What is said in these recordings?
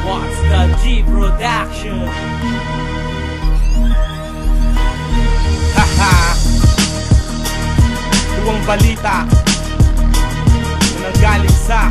What's the G Production? Haha. Tuwang balita na nanggaling sa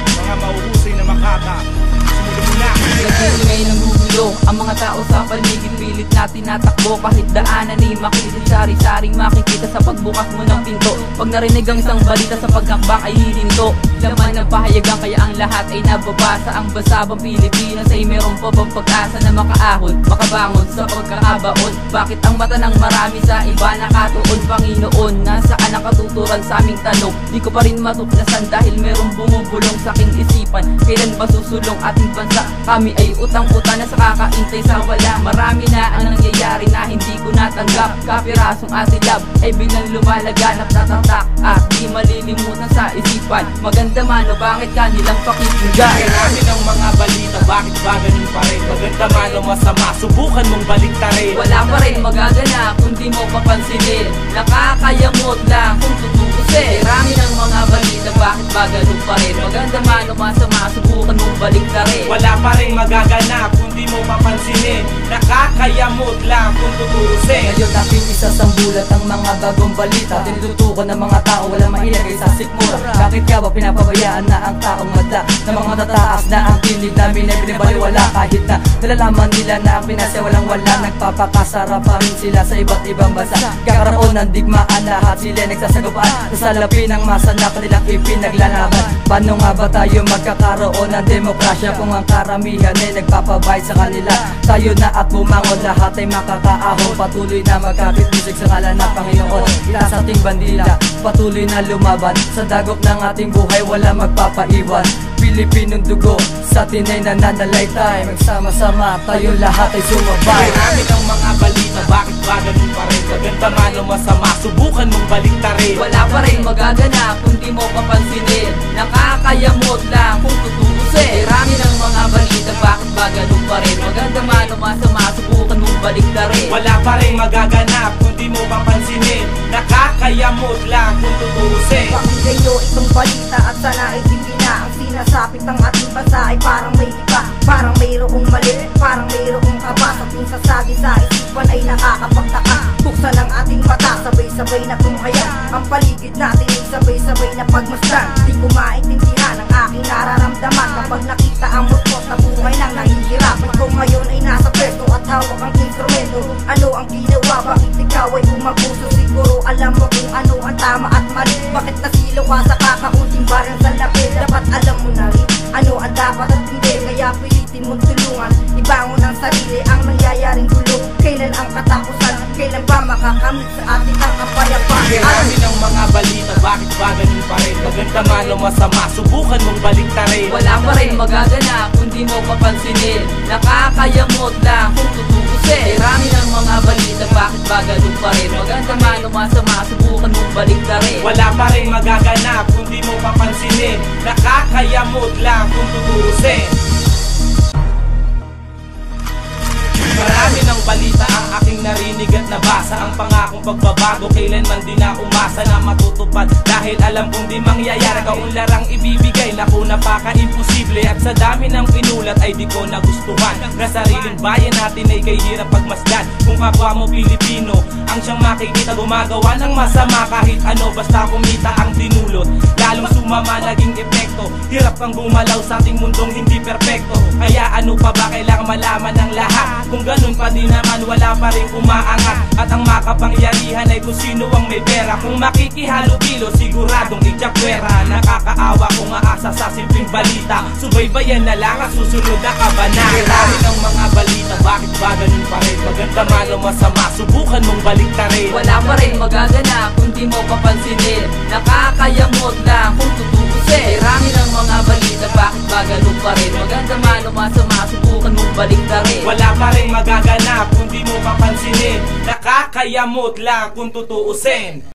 mga mauhusay na makata. Sumulo mo na. Nag-iingay ng gugulo ang mga tao sa paligid, pilit na tinatakbo kahit daanan ay makikita. Sari-saring makikita sa pagbukas mo ng pinto. Pag narinig ang isang balita sa paghakbang ay hihinto. Laman ng pahayagan kaya ang lahat ay nababasa. Ang basabang Pilipinas ay meron pa bang pag-asa na makaahon, makabangon sa pagkakabaon? Bakit ang mata ng marami sa iba nakatuon? Panginoon, nasaan ang katuturan sa aming tanong? Di ko pa rin matuklasan dahil merong bumubulong sa aking isipan. Kailan ba susulong ating bansa? Kami ay utang-utang na sa kakaintay sa wala. Marami na ang nangyayari na hindi ko natanggap. Kapirasong asilab ay biglang lumalaganap. Tatatak at di malilimutan sa isipan. Maganda man o bakit ka nilang pakikinggan? Karami ng mga balita, bakit ba ganun pa rin? Maganda man o masama, subukan mong baliktarin. Wala pa rin magaganap kung di mo papansinin. Nakakayamot lang kung tutuusin. Karami ng mga balita, bakit ba ganun pa rin? Maganda man o masama, subukan mong baliktarin. Wala pa rin magaganap kung di mo papansinin. Nakakayamot lang kung tutuusin. Ngayon aking isasambulat ang mga bagong balita. Tinututukan ng mga tao, walang mailagay sa sikmura. Bakit ka ba pinapabayaan na ang taong madla? Na mga tataas na ang kilig namin ay binibaliwala. Kahit na nalalaman nila na ang Pinas ay walang wala. Nagpapakasara pa rin sila sa iba't ibang bansa. Kakaroon ng digmaan, lahat sila nagsasagupaan. Sa salapi ng masa na kanilang ipinaglalaban. Paano nga ba tayo magkakaroon ng demokrasya kung ang karamihan ay nagpapabayad sa kanila? Tayo na at bumangon, lahat ay makakaahon. Patuloy na magkapit-bisig sa ngalan ng Panginoon. Itaas ating bandila, patuloy na lumaban. Sa dagok ng ating buhay wala magpapaiwan. Pilipinong dugo sa atin ay nananalaytay. Magsama-sama tayo lahat ay sumabay. Marami ng mga balita, bakit ba ganun pa rin? Maganda man o masama, subukan mong baliktarin. Wala pa rin magaganap kung di mo papansinin. Nakakayamot lang kung tutuusin. Marami ng mga balita, bakit ba ganun pa rin? Maganda man o masama, subukan mong baliktarin. Wala pa rin magaganap kung di mo papansinin. Nakakayamot lang kung tutuusin. Pakinggan nyo itong balita at sana ay hindi na ang sinasapit ng ating bansa ay parang may iba. Parang mayroong mali, parang mayroong kaba. Sa tuwing sasabi sa isipan ay nakakapagtaka. Buksan ang ating mata, sabay-sabay na tumhaya. Ang paligid natin ay sabay-sabay na pagmasdan. Di ko maintindihan ang aking nararamdaman kapag nakita ang muskos na buhay ng nahihirapan. Kung ngayon ay nasa pwesto at hawak ang instrumento, ano ang ginawa? Bakit ikaw ay umabuso? Siguro alam mo kung ano ang tama at mali. Bakit nasilo ka sa kakaunting barang sa lapid? Dapat alam mo na rin ano ang dapat at hindi. Kaya pilitin mong tulungan, ibangon ang sarili ang nangyayaring gulo. Kailan ang katapusan? Kailan ba makakamit sa ating ang kapayapaan? Marami ng mga balita, bakit ba ganun pa rin? Maganda man o masama, subukan mong baliktarin. Wala pa rin magaganap kung di mo papansinin. Nakakayamot lang kung tutuusin. Marami ng mga balita, bakit ba ganun pa rin? Maganda man o masama, subukan mong baliktarin. Wala pa rin magaganap kung di mo papansinin. Nakakayamot lang kung tutuusin. Marami ng balita ang aking narinig at nabasa. Ang pangakong pagbabago, kailanman di na umasa na matutupad. Dahil alam kong di mangyayari, kaunlarang ibibigay. Naku, napaka-imposible. At sa dami ng pinulat ay di ko nagustuhan. Na sariling bayan natin ay kay hirap pagmasdan. Kung kapwa mo Pilipino ang siyang makikita gumagawa ng masama, kahit ano basta kumita ang dinulot. Lalong sumama naging epekto. Hirap kang gumalaw sa ating mundong hindi perpekto. Kaya ano pa ba kailangan malaman ng lahat? Kung ganun pa din naman wala pa rin umaangat. At ang makapangyarihan ay kung sino ang may pera. Kung makikihalo-kilo siguradong ijakwera. Nakakaawa kung aasa sa simpleng balita. Subaybayan na lang at susunod na kabanata. Marami ng mga balita, bakit ba ganun pa rin? Maganda man o masama, subukan mong baliktarin. Wala pa rin magaganap kung di mo papansinin. Nakakayamot lang kung tutuusin. Marami ng mga balita, bakit ba ganun pa rin? Maganda man o masama, subukan mong baliktarin. Wala pa rin magaganap kung di mo papansinin. Nakakayamot lang kung tutuusin.